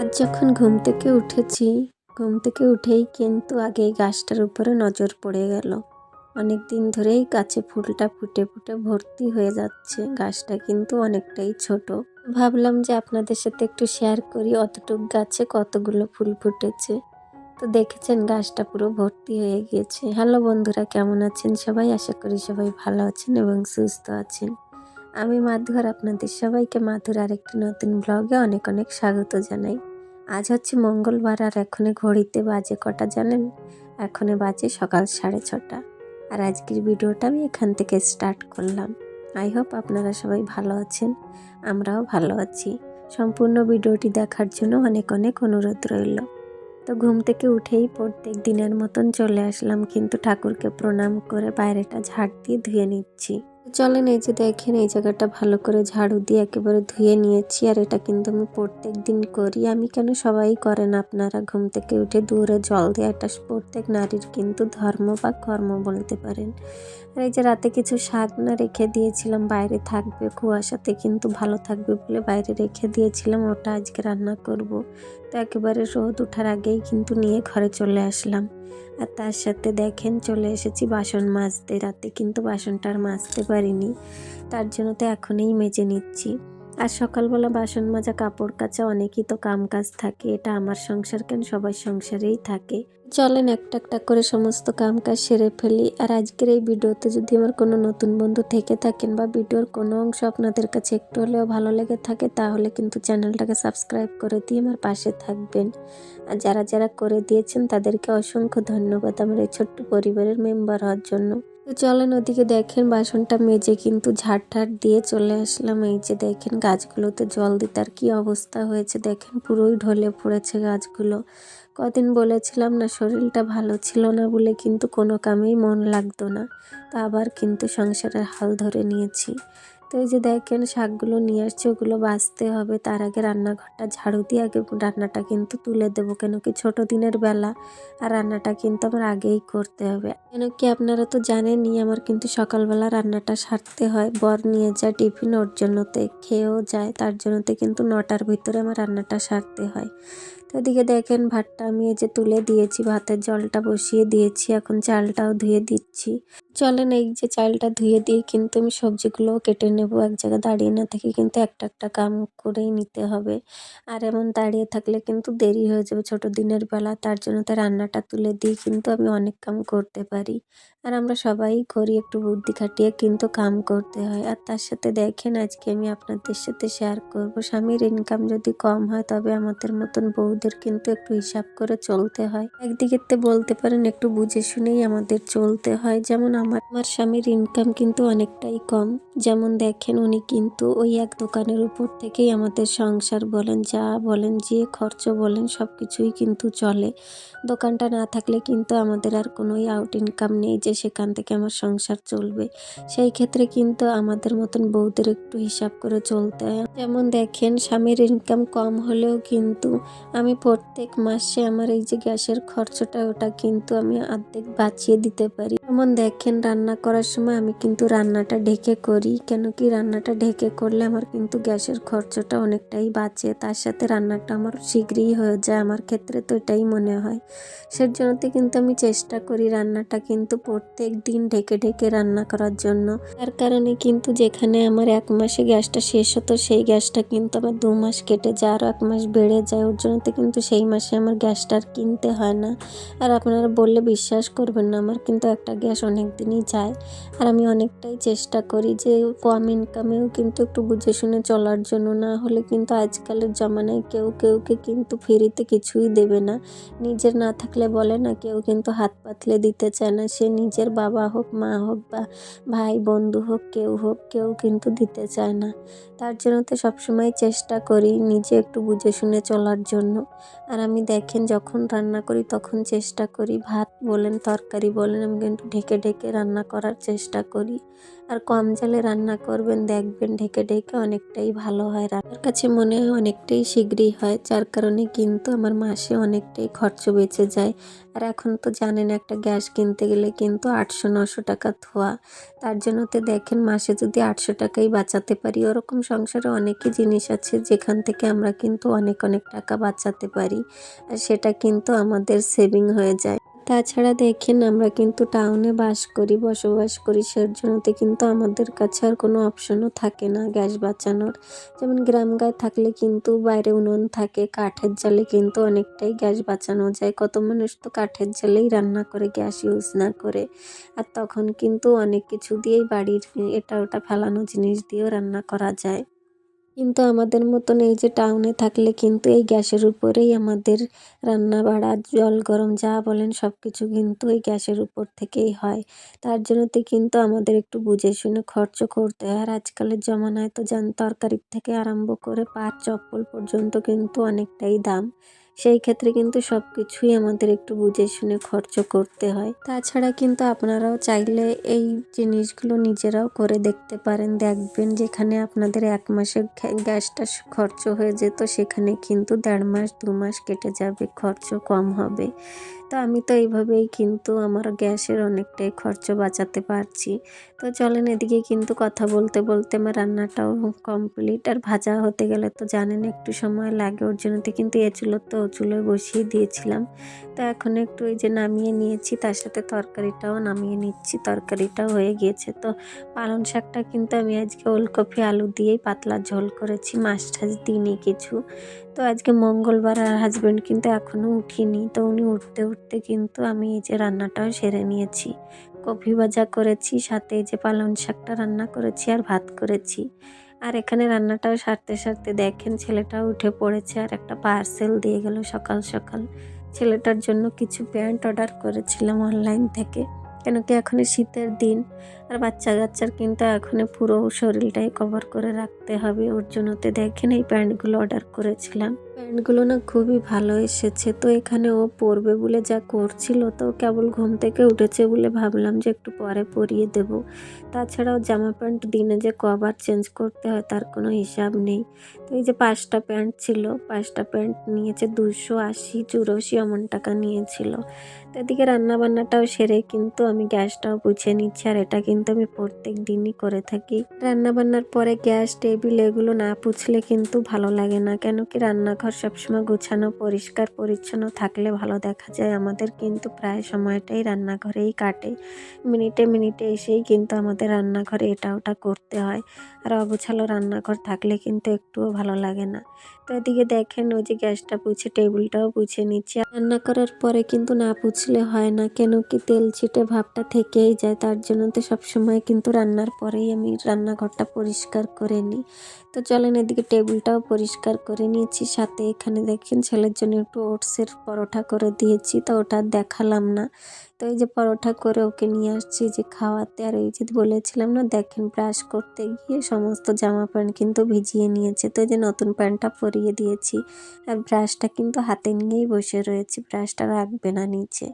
আজ যখন ঘুম থেকে উঠেছি, ঘুম থেকে উঠেই কিন্তু আগে এই গাছটার উপরে নজর পড়ে গেল। অনেক দিন ধরেই গাছে ফুলটা ফুটে ফুটে ভর্তি হয়ে যাচ্ছে। গাছটা কিন্তু অনেকটাই ছোট। ভাবলাম যে আপনাদের সাথে একটু শেয়ার করি অতটুক গাছে কতগুলো ফুল ফুটেছে। তো দেখেছেন গাছটা পুরো ভর্তি হয়ে গিয়েছে। হ্যালো বন্ধুরা, কেমন আছেন সবাই? আশা করি সবাই ভালো আছেন এবং সুস্থ আছেন। আমি মাধু, আর আপনাদের সবাইকে মাধুর আরেকটি নতুন ব্লগে অনেক অনেক স্বাগত জানাই। আজ হচ্ছে মঙ্গলবার, আর এখনে ঘড়িতে বাজে কটা জানেন? এখনে বাজে সকাল 6:30। আর আজকের ভিডিওটা আমি এখান থেকে স্টার্ট করলাম। আই হোপ আপনারা সবাই ভালো আছেন, আমরাও ভালো আছি। সম্পূর্ণ ভিডিওটি দেখার জন্য অনেক অনেক অনুরোধ রইল। তো ঘুম থেকে উঠেই প্রত্যেক দিনের মতন চলে আসলাম, কিন্তু ঠাকুরকে প্রণাম করে বাইরেটা ঝাড় দিয়ে ধুয়ে নিচ্ছি। চলেন, এই যে দেখেন এই জায়গাটা ভালো করে ঝাড়ু দিয়ে একেবারে ধুয়ে নিয়েছি। আর এটা কিন্তু আমি প্রত্যেক দিন করি। আমি কেন, সবাই করেন আপনারা। ঘুম থেকে উঠে দূরে জল দেওয়া এটা প্রত্যেক নারীর কিন্তু ধর্ম বা কর্ম বলতে পারেন। আর এই যে রাতে কিছু শাক না রেখে দিয়েছিলাম, বাইরে থাকবে, কুয়াশাতে কিন্তু ভালো থাকবে বলে বাইরে রেখে দিয়েছিলাম, ওটা আজকে রান্না করব। তো একেবারে রোদ ওঠার আগেই কিন্তু নিয়ে ঘরে চলে আসলাম। আর তার সাথে দেখেন চলে এসেছি বাসন মাজতে। রাতে কিন্তু বাসনটা আর মাজতে পারিনি, তার জন্য তো এখনই মেজে নিচ্ছি। আর সকালবেলা বাসন মাজা, কাপড় কাচা, অনেকই তো কাম কাজ থাকে। এটা আমার সংসার কেন, সবার সংসারেই থাকে। চলেন একটা একটা করে সমস্ত কাম কাজ সেরে ফেলি। আর আজকের এই ভিডিওতে যদি আমার কোনো নতুন বন্ধু থেকে থাকেন বা ভিডিওর কোনো অংশ আপনাদের কাছে একটু হলেও ভালো লেগে থাকে, তাহলে কিন্তু চ্যানেলটাকে সাবস্ক্রাইব করে দিয়ে আমার পাশে থাকবেন। আর যারা যারা করে দিয়েছেন তাদেরকে অসংখ্য ধন্যবাদ আমার এই ছোট্ট পরিবারের মেম্বার হওয়ার জন্য। তো চলেন, ওদিকে দেখেন বাসনটা মেজে কিন্তু ঝাড় ঠাড় দিয়ে চলে আসলাম। এই যে দেখেন গাছগুলোতে জল দিতে আর কি অবস্থা হয়েছে, দেখেন পুরোই ঢলে পড়েছে গাছগুলো। কদিন বলেছিলাম না, শরীরটা ভালো ছিল না বলে কিন্তু কোনো কামেই মন লাগতো না। তা আবার কিন্তু সংসারের হাল ধরে নিয়েছি। তো এই যে দেখেন শাকগুলো নিয়ে আসছে, ওগুলো বাছতে হবে। তার আগে রান্নাঘরটা ঝাড়ু দিয়ে আগে রান্নাটা কিন্তু তুলে দেবো, কেন কি ছোট দিনের বেলা। আর রান্নাটা কিন্তু আমার আগেই করতে হবে, কেন কি আপনারা তো জানেনই আমার কিন্তু সকালবেলা রান্নাটা সারতে হয়। বর নিয়ে যায় টিফিন, ওর জন্যতে খেয়েও যায়, তার জন্যতে কিন্তু 9টার ভিতরে আমার রান্নাটা সারতে হয়। তো এদিকে দেখেন ভাতটা আমি এই যে তুলে দিয়েছি, ভাতের জলটা বসিয়ে দিয়েছি, এখন চালটাও ধুয়ে দিচ্ছি। চলেন, এই যে চালটা ধুয়ে দিয়ে কিন্তু আমি সবজিগুলোও কেটে নেব। এক জায়গায় দাঁড়িয়ে না থেকে কিন্তু একটা একটা কাম করেই নিতে হবে। আর এমন দাঁড়িয়ে থাকলে কিন্তু দেরি হয়ে যাবে ছোট দিনের বেলা, তার জন্য তো রান্নাটা তুলে দিয়ে কিন্তু আমি অনেক কাম করতে পারি। আর আমরা সবাই করি, একটু বুদ্ধি খাটিয়ে কিন্তু কাম করতে হয়। আর তার সাথে দেখেন আজকে আমি আপনাদের সাথে শেয়ার করব, স্বামীর ইনকাম যদি কম হয় তবে আমাদের মতন বউদের কিন্তু একটু হিসাব করে চলতে হয়। একদিকে বলতে পারেন একটু বুঝে শুনেই আমাদের চলতে হয়। যেমন আমার স্বামীর ইনকাম কিন্তু অনেকটাই কম। যেমন দেখেন উনি কিন্তু ওই এক দোকানের উপর থেকেই আমাদের সংসার বলেন, যা বলেন, যে খরচ বলেন, সব কিছুই কিন্তু চলে। দোকানটা না থাকলে কিন্তু আমাদের আর কোনোই আউট ইনকাম নেই যে সেখান থেকে আমার সংসার চলবে। সেই ক্ষেত্রে কিন্তু আমাদের মতন বউদের একটু হিসাব করে চলতে হয়। যেমন দেখেন স্বামীর ইনকাম কম হলেও কিন্তু আমি প্রত্যেক মাসে আমার এই যে গ্যাসের খরচটা, ওটা কিন্তু আমি অর্ধেক বাঁচিয়ে দিতে পারি। যেমন দেখেন রান্না করার সময় আমি কিন্তু রান্নাটা ঢেকে করি, কেন কি রান্নাটা ঢেকে করলে আমার কিন্তু গ্যাসের খরচটা অনেকটাই বাঁচে। তার সাথে রান্নাটা আমার শীঘ্রই হয়ে যায়, আমার ক্ষেত্রে তো এটাই মনে হয়। সেজন্যতে কিন্তু আমি চেষ্টা করি রান্নাটা কিন্তু প্রত্যেক দিন ঢেকে ঢেকে রান্না করার জন্য। তার কারণে কিন্তু যেখানে আমার 1 মাসে গ্যাসটা শেষ হতো, সেই গ্যাসটা কিন্তু আমার 2 মাস কেটে যায়, আরও 1 মাস বেড়ে যায়। ওর জন্যতে কিন্তু সেই মাসে আমার গ্যাসটা আর কিনতে হয় না। আর আপনারা বললে বিশ্বাস করবেন না, আমার কিন্তু একটা গ্যাস অনেক দিনই যায়। আর আমি অনেকটাই চেষ্টা করি যে কম ইনকামেও কিন্তু একটু বুঝে শুনে চলার জন্য। না হলে কিন্তু আজকালের জমানায় কেউকে কিন্তু ফ্রিতে কিছুই দেবে না। নিজের না থাকলে বলে না, কেউ কিন্তু হাত পাতলে দিতে চায় না। সে নিজের বাবা হোক, মা হোক, বা ভাই বন্ধু হোক, কেউ কিন্তু দিতে চায় না। তার জন্য তো সবসময় চেষ্টা করি নিজে একটু বুঝে শুনে চলার জন্য। আর আমি দেখেন যখন রান্না করি তখন চেষ্টা করি, ভাত বলেন তরকারি বলেন, আমি কিন্তু ঢেকে ঢেকে রান্না করার চেষ্টা করি। আর কম জালে রান্না করবেন, দেখবেন ঢেকে ঢেকে অনেকটাই ভালো হয়। রান্নার কাছে মনে হয় অনেকটাই শীঘ্রই হয়, যার কারণে কিন্তু আমার মাসে অনেকটাই খরচ বেঁচে যায়। আর এখন তো জানেন একটা গ্যাস কিনতে গেলে কিন্তু 800-900 টাকা ধোয়া। তার জন্য তো দেখেন মাসে যদি 800 টাকাই বাঁচাতে পারি, ওরকম সংসারে অনেকই জিনিস আছে যেখান থেকে আমরা কিন্তু অনেক অনেক টাকা বাঁচাতে পারি। আর সেটা কিন্তু আমাদের সেভিং হয়ে যায়। তাছাড়া দেখেন আমরা কিন্তু টাউনে বসবাস করি, সেজন্যতে কিন্তু আমাদের কাছে আর কোনো অপশনও থাকে না গ্যাস বাঁচানোর। যেমন গ্রাম গাঁয়ে থাকলে কিন্তু বাইরে উনুন থাকে, কাঠের জালে কিন্তু অনেকটাই গ্যাস বাঁচানো যায়। কত মানুষ তো কাঠের জালেই রান্না করে, গ্যাস ইউজ না করে। আর তখন কিন্তু অনেক কিছু দিয়েই বাড়ির এটা ওটা ফেলানো জিনিস দিয়েও রান্না করা যায়। কিন্তু আমাদের মতন এই যে টাউনে থাকলে কিন্তু এই গ্যাসের উপরেই আমাদের রান্না বাড়া, জল গরম যা বলেন সব কিছু কিন্তু এই গ্যাসের উপর থেকেই হয়। তার জন্যতে কিন্তু আমাদের একটু বুঝে শুনে খরচ করতে হয়। আর আজকালের জমানায় তো তরকারির থেকে আরম্ভ করে পাট চপ্পল পর্যন্ত কিন্তু অনেকটাই দাম। সেই ক্ষেত্রে কিন্তু সব কিছুই আমাদের একটু বুঝে শুনে খরচ করতে হয়। তাছাড়া কিন্তু আপনারাও চাইলে এই জিনিসগুলো নিজেরাও করে দেখতে পারেন। দেখবেন যেখানে আপনাদের 1 মাসের গ্যাসটা খরচ হয়ে যেত, সেখানে কিন্তু 1.5 মাস 2 মাস কেটে যাবে, খরচ কম হবে। তো আমি তো এইভাবেই কিন্তু আমার গ্যাসের অনেকটাই খরচ বাঁচাতে পারছি। তো চলেন, এদিকে কিন্তু কথা বলতে বলতে আমার রান্নাটাও কমপ্লিট। আর ভাজা হতে গেলে তো জানেন একটু সময় লাগে, ওর জন্যতে কিন্তু এ চুলো তো ও চুলোয় বসিয়ে দিয়েছিলাম। তো এখন একটু এই যে নামিয়ে নিয়েছি, তার সাথে তরকারিটাও নামিয়ে নিচ্ছি। তরকারিটাও হয়ে গিয়েছে। তো পালং শাকটা কিন্তু আমি আজকে ওলকপি আলু দিয়েই পাতলা ঝোল করেছি, মাছ টাছ দিইনি কিছু। তো আজকে মঙ্গলবার আর হাজব্যান্ড কিন্তু এখনও উঠিনি। তো উনি উঠতে উঠতে কিন্তু আমি এই যে রান্নাটাও সেরে নিয়েছি। কপি ভাজা করেছি, সাথে এই যে পালং শাকটা রান্না করেছি আর ভাত করেছি। আর এখানে রান্নাটাও সারতে সারতে দেখেন ছেলেটাও উঠে পড়েছে আর একটা পার্সেল দিয়ে গেল সকাল সকাল। ছেলেটার জন্য কিছু প্যান্ট অর্ডার করেছিলাম অনলাইন থেকে, কেন কি এখন শীতের দিন। আর বাচ্চা কাচ্চার কিন্তু এখন পুরো শরীরটাই কভার করে রাখতে হবে, ওর জন্যতে দেখেন এই প্যান্টগুলো অর্ডার করেছিলাম। প্যান্টগুলো না খুবই ভালো এসেছে। তো এখানে ও পরবে বলে যা করছিল, তো কেবল ঘুম থেকে উঠেছে বলে ভাবলাম যে একটু পরে পরিয়ে দেব। তাছাড়াও জামা প্যান্ট দিনে যে কবার চেঞ্জ করতে হয় তার কোনো হিসাব নেই। তো এই যে 5টা প্যান্ট ছিল, 5টা প্যান্ট নিয়েছে 280-84 এমন টাকা নিয়েছিল। তো এদিকে রান্নাবান্নাটাও সেরে কিন্তু আমি গ্যাসটাও পুছে নিচ্ছি। আর এটা কিন্তু আমি প্রত্যেক দিনই করে থাকি। রান্নাবান্নার পরে গ্যাস টেবিল এগুলো না পুছলে কিন্তু ভালো লাগে না, কেন কি রান্নাঘর সবসময় গোছানো পরিষ্কার পরিচ্ছন্ন থাকলে ভালো দেখা যায়। আমাদের কিন্তু প্রায় সময়টাই রান্নাঘরেই কাটে, মিনিটে মিনিটে এসেই কিন্তু আমাদের রান্নাঘরে এটা ওটা করতে হয়। আর অগোছালো রান্নাঘর থাকলে কিন্তু একটুও ভালো লাগে না। তো এদিকে দেখেন ওই যে গ্যাসটা পুছে টেবিলটাও পুছে নিচ্ছি। রান্না করার পরে কিন্তু না পুছলে হয় না, কেন কি তেল ছিটে ভাবটা থেকেই যায়। তার জন্য তো সবসময় কিন্তু রান্নার পরেই আমি রান্নাঘরটা পরিষ্কার করে নিই। তো চলেন, এদিকে টেবিলটাও পরিষ্কার করে নিয়েছি। সাথে এখানে দেখেন ছেলের জন্য একটু ওটসের পরোটা করে দিয়েছি, তো ওটা দেখালাম না। তো এই যে পরোটা করে ওকে নিয়ে আসছি যে খাওয়াতে। আর এই যে বলেছিলাম না, দেখেন ব্রাশ করতে গিয়ে সমস্ত জামা প্যান্ট কিন্তু ভিজিয়ে নিয়েছে। তো এই যে নতুন প্যান্টটা পরিয়ে দিয়েছি। আর ব্রাশটা কিন্তু হাতে নিয়েই বসে রয়েছি, ব্রাশটা রাখবে না নিচে।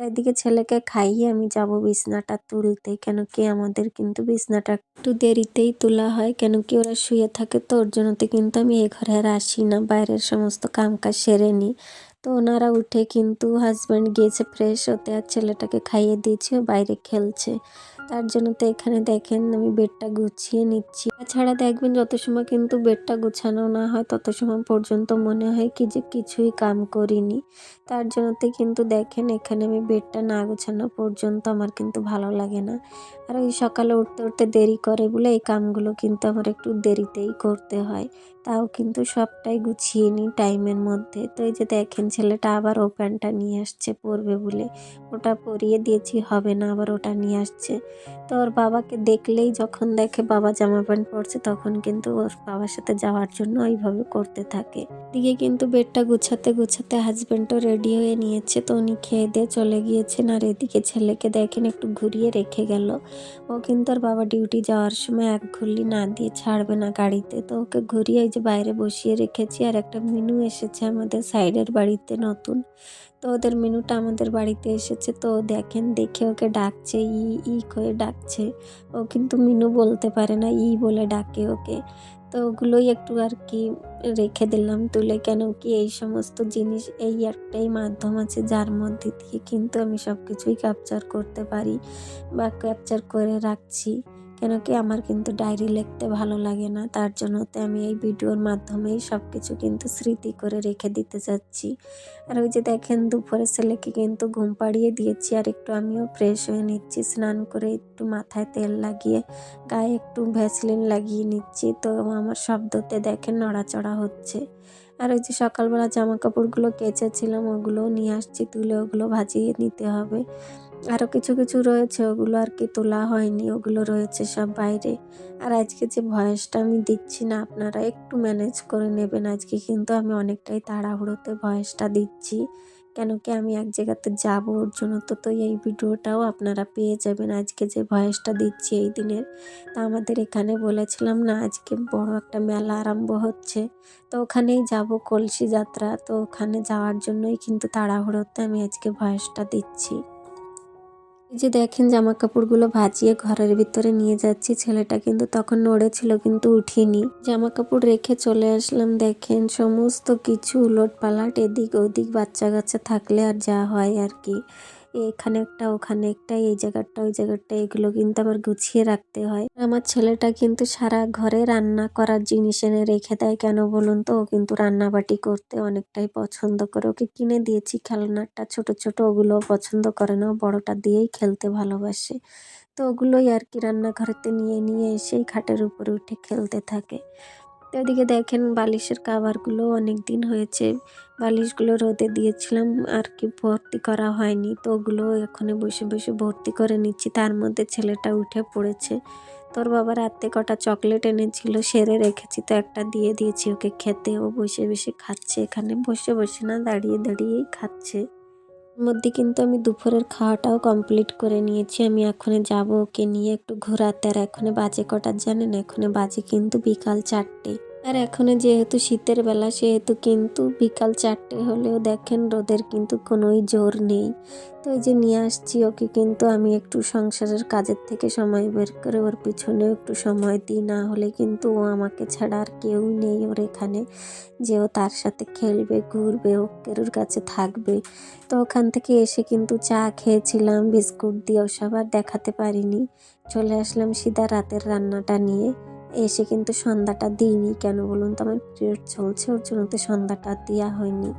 এদিকে ছেলেকে খাইয়ে আমি যাব বিছনাটা তুলতে, কেন কি আমাদের কিন্তু বিছনাটা একটু দেরিতেই তোলা হয়, কেন কি ওরা শুয়ে থাকে। তো ওর জন্যতে কিন্তু আমি এ ঘরে আর আসি না, বাইরের সমস্ত কাম কাজ সেরে নিই। তো ওনারা উঠে কিন্তু হাজব্যান্ড গিয়েছে ফ্রেশ হতে, আর ছেলেটাকে খাইয়ে দিয়েছি, ও বাইরে খেলছে। তার জন্য তো এখানে দেখেন আমি বেডটা গুছিয়ে নিচ্ছি। তাছাড়া দেখবেন যত সময় কিন্তু বেডটা গুছানো না হয় তত সময় পর্যন্ত মনে হয় কি যে কিছুই কাম করিনি। তার জন্যতে কিন্তু দেখেন এখানে আমি বেডটা না গোছানো পর্যন্ত আমার কিন্তু ভালো লাগে না। আর ওই সকালে উঠতে উঠতে দেরি করে বলে এই কামগুলো কিন্তু আমার একটু দেরিতেই করতে হয়। তাও কিন্তু সবটাই গুছিয়ে নিই টাইমের মধ্যে। তো এই যে দেখেন ছেলেটা আবার ও প্যান্টটা নিয়ে আসছে পরবে বলে, ওটা পরিয়ে দিয়েছি হবে না, আবার ওটা নিয়ে আসছে। তো ওর বাবাকে দেখলেই যখন দেখে বাবা জামা প্যান্ট পরছে তখন কিন্তু ওর বাবার সাথে যাওয়ার জন্য ওইভাবে করতে থাকে। দিকে কিন্তু বেডটা গুছাতে গুছাতে হাজব্যান্ডও রেডি হয়ে নিয়েছে, তো উনি খেয়ে দিয়ে চলে গিয়েছেন। আর এদিকে ছেলেকে দেখেন একটু ঘুরিয়ে রেখে গেল। ও কিন্তু আর বাবা ডিউটি যাওয়ার সময় এক ঘুরলি না দিয়ে ছাড়বে না গাড়িতে। তো ওকে ঘুরিয়ে এই যে বাইরে বসিয়ে রেখেছি। আর একটা মিনু এসেছে আমাদের সাইডের বাড়িতে নতুন, তো ওদের মিনুটা আমাদের বাড়িতে এসেছে। তো দেখেন দেখে ওকে ডাকছে, ই ই করে ডাকছে। ও কিন্তু মিনু বলতে পারে না, ই বলে ডাকে ওকে। তো ওগুলোই একটু আর কি রেখে দিলাম তুলে, কেন কি এই সমস্ত জিনিস এই একটাই মাধ্যম আছে যার মধ্যে দিয়ে কিন্তু আমি সব কিছুই ক্যাপচার করতে পারি বা ক্যাপচার করে রাখছি। কেন কি আমার কিন্তু ডায়েরি লিখতে ভালো লাগে না, তার জন্যতে আমি এই ভিডিওর মাধ্যমেই সব কিছু কিন্তু স্মৃতি করে রেখে দিতে চাচ্ছি। আর ওই যে দেখেন দুপুরে ছেলেকে কিন্তু ঘুম পাড়িয়ে দিয়েছি, আর একটু আমিও ফ্রেশ হয়ে নিচ্ছি, স্নান করে একটু মাথায় তেল লাগিয়ে গায়ে একটু ভ্যাসলিন লাগিয়ে নিচ্ছি। তো আমার শব্দতে দেখেন নড়াচড়া হচ্ছে। আর ওই যে সকালবেলা জামা কাপড়গুলো কেচেছিলাম ওগুলোও নিয়ে আসছি, তুলে ওগুলো ভাজিয়ে নিতে হবে। আরও কিছু কিছু রয়েছে, ওগুলো আর কি তোলা হয়নি, ওগুলো রয়েছে সব বাইরে। আর আজকে যে ভয়েসটা আমি দিচ্ছি না, আপনারা একটু ম্যানেজ করে নেবেন। আজকে কিন্তু আমি অনেকটাই তাড়াহুড়োতে ভয়েসটা দিচ্ছি, কেন কি আমি এক জায়গাতে যাবো, ওর জন্য তো এই ভিডিওটাও আপনারা পেয়ে যাবেন আজকে যে ভয়েসটা দিচ্ছি এই দিনের। তা আমাদের এখানে বলেছিলাম না আজকে বড় একটা মেলা আরম্ভ হচ্ছে, তো ওখানেই যাব, কলসি যাত্রা। তো ওখানে যাওয়ার জন্যই কিন্তু তাড়াহুড়োতে আমি আজকে ভয়েসটা দিচ্ছি। এই যে দেখেন জামা কাপড়গুলো ভাজিয়ে ঘরের ভিতরে নিয়ে যাচ্ছি, ছেলেটা কিন্তু তখন নড়েছিল কিন্তু উঠিনি। জামা কাপড় রেখে চলে আসলাম, দেখেন সমস্ত কিছু উলটপালট, এদিক ওদিক বাচ্চা কাচ্চা থাকলে আর যা হয় আর কি। এখানে একটা ওখানে একটা, এই জায়গাটা ওই জায়গাটা, এগুলো কিন্তু আবার গুছিয়ে রাখতে হয়। আমার ছেলেটা কিন্তু সারা ঘরে রান্না করার জিনিস এনে রেখে দেয়, কেন বলুন তো, ও কিন্তু রান্নাবাটি করতে অনেকটাই পছন্দ করে। ওকে কিনে দিয়েছি খেলনাটা ছোট ছোট, ওগুলো পছন্দ করে না, ও বড়টা দিয়েই খেলতে ভালোবাসে। তো ওগুলোই আর কি রান্নাঘরেতে নিয়ে নিয়ে এসেই খাটের উপরে উঠে খেলতে থাকে। তো এদিকে দেখেন বালিশের কাভারগুলো অনেক দিন হয়েছে, বালিশগুলো রোদে দিয়েছিলাম আর কি, ভর্তি করা হয়নি, তো ওগুলো এখানে বসে বসে ভর্তি করে নিচ্ছি। তার মধ্যে ছেলেটা উঠে পড়েছে। তোর বাবা রাতে কটা চকলেট এনেছিল, সেরে রেখেছি, তো একটা দিয়ে দিয়েছি ওকে খেতে। ও বসে বসে খাচ্ছে, এখানে বসে বসে না, দাঁড়িয়ে দাঁড়িয়েই খাচ্ছে। মধ্যে কিন্তু আমি দুপুরের খাওয়াটাও কমপ্লিট করে নিয়েছি। আমি এখন যাব ওকে নিয়ে একটু ঘোরাতে। আর এখন বাজে কটা জানেন? এখন বাজে কিন্তু বিকাল 4টে। আর এখন যেহেতু শীতের বেলা, সেহেতু কিন্তু বিকাল 4টে হলেও দেখেন রোদের কিন্তু কোনোই জোর নেই। তো এই যে নিয়ে আসছি ওকে, কিন্তু আমি একটু সংসারের কাজের থেকে সময় বের করে ওর পিছনেও একটু সময় দিই, না হলে কিন্তু ও আমাকে ছাড়া আর কেউ নেই ওর এখানে, যে ও তার সাথে খেলবে, ঘুরবে, ও কেরুর কাছে থাকবে। তো ওখান থেকে এসে কিন্তু চা খেয়েছিলাম বিস্কুট দিয়ে, ওসব আর দেখাতে পারিনি। চলে আসলাম সিধা রাতের রান্নাটা নিয়ে। এসে কিন্তু সন্ধ্যাটা দিইনি, কেন বলুন তো, আমার পিরিয়ড চলছে, ওর জন্য তো সন্ধ্যাটা দেওয়া হয়নি।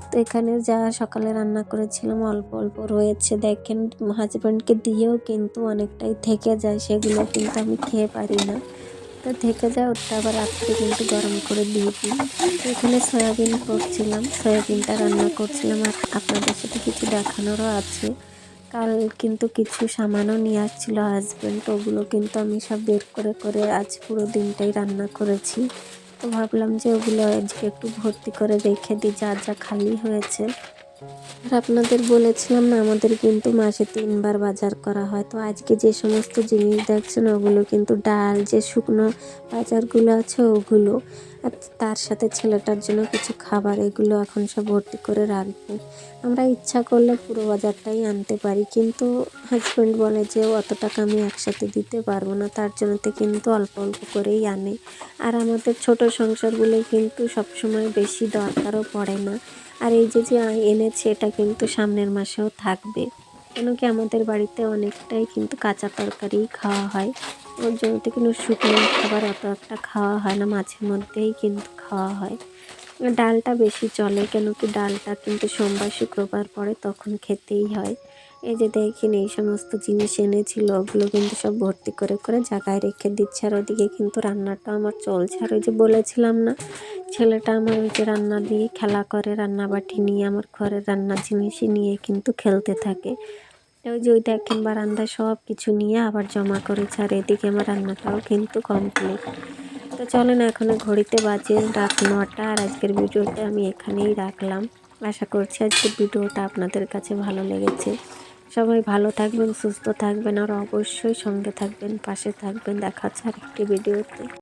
তো এখানে যা সকালে রান্না করেছিলাম অল্প অল্প রয়েছে, দেখেন হাজব্যান্ডকে দিয়েও কিন্তু অনেকটাই থেকে যায়, সেগুলো কিন্তু আমি খেয়ে পারি না। তো থেকে যায় ওটা আবার রাত্রে কিন্তু গরম করে দিয়ে দিই। তো এখানে সয়াবিন করছিলাম, সয়াবিনটা রান্না করছিলাম, আর আপনাদের সাথে কিছু দেখানোরও আছে। কাল কিন্তু কিছু সামানও নিয়ে আসছিল হাজব্যান্ড, ওগুলো কিন্তু আমি সব বের করে করে আজ পুরো দিনটাই রান্না করেছি। তো ভাবলাম যে ওগুলো আজকে একটু ভর্তি করে রেখে দিই, যা যা খালি হয়েছে। আর আপনাদের বলেছিলাম না, আমাদের কিন্তু মাসে 3বার বাজার করা হয়। তো আজকে যে সমস্ত জিনিস দেখছেন ওগুলো কিন্তু ডাল, যে শুকনো বাজারগুলো আছে ওগুলো, আর তার সাথে ছেলেটার জন্য কিছু খাবার, এগুলো এখন সব ভর্তি করে রাখবো। আমরা ইচ্ছা করলে পুরো বাজারটাই আনতে পারি, কিন্তু হাজব্যান্ড বলে যে অত টাকা আমি একসাথে দিতে পারবো না, তার জন্যতে কিন্তু অল্প অল্প করেই আনে। আর আমাদের ছোট সংসারগুলোই কিন্তু সবসময় বেশি দরকারও পড়ে না। আর এই যে যে এনেছে এটা কিন্তু সামনের মাসেও থাকবে, কেন কি আমাদের বাড়িতে অনেকটাই কিন্তু কাঁচা তরকারি খাওয়া হয়, ওর জন্য তো কিন্তু শুকনো খাবার অত একটা খাওয়া হয় না, মাঝে মধ্যেই কিন্তু খাওয়া হয়। ডালটা বেশি চলে, কেন কি ডালটা কিন্তু সোমবার শুক্রবার পরে তখন খেতেই হয়। এই যে দেখেন এই সমস্ত জিনিস এনেছিল, ওগুলো কিন্তু সব ভর্তি করে করে জায়গায় রেখে দিচ্ছে। আর ওদিকে কিন্তু রান্নাটা আমার চলছে। আর ওই যে বলেছিলাম না, ছেলেটা আমার ওই যে রান্না দিয়ে খেলা করে, রান্নাবাটি নিয়ে আমার ঘরের রান্নার জিনিসই নিয়ে কিন্তু খেলতে থাকে। ওই যে ওই দেখেন বারান্দায় সব কিছু নিয়ে আবার জমা করেছে। আর এদিকে আমার রান্নাটাও কিন্তু কমপ্লিট। তো চলেন, এখন ঘড়িতে বাজে রাত 9টা, আর আজকের ভিডিওটা আমি এখানেই রাখলাম। আশা করছি আজকের ভিডিওটা আপনাদের কাছে ভালো লেগেছে। সবাই ভালো থাকবেন, সুস্থ থাকবেন, আর অবশ্যই সঙ্গে থাকবেন, পাশে থাকবেন। দেখা হচ্ছে আরেকটি ভিডিওতে।